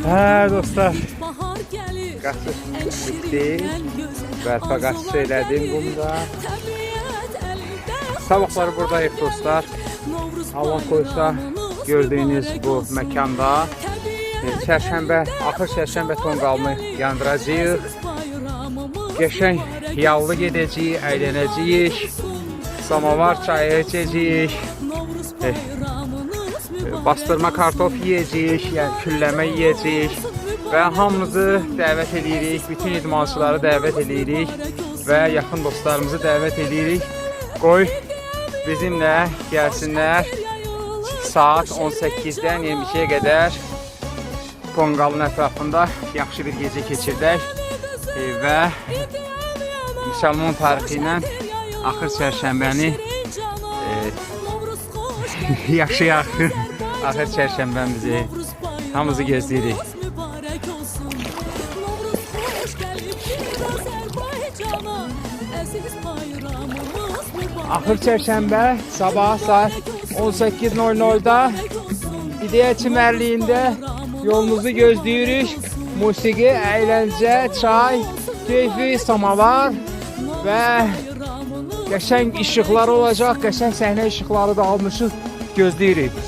Hə dostlar, qaçış bitdi. Bərpa qaçış elədim bunda. Sabahları buradayıq dostlar. Allah qoysa gördüyünüz bu məkanda çərşənbə, axır çərşənbə tonqalını yandıracağıq. Qəşəng yallı gedəcəyik, əylənəcəyik. Samavar çayı içəcəyik. Bastırma kartof yiyəcəyik, yəni külləmə yiyəcəyik. Və hamımızı dəvət edirik, bütün idmançıları dəvət edirik və yaxın dostlarımızı dəvət edirik. Qoy bizimlə gəlsinlər. Saat 18-dən 22-yə qədər Tonqalın ətrafında yaxşı bir gecə keçirdək və müsəlman tarixi ilə axır çərşənbəni yaşayaq. Axır çərşənbəmizi hamımızı gözləyirik. Axır çərşənbə sabah saat 18:00-da İdeya çimərliyində yolunuzu gözləyirik. Musiqi, əyləncə, çay, keyfi, samavar və qəşəng işıqlar olacaq. Qəşəng səhnə işıqları da almışıq. Gözləyirik.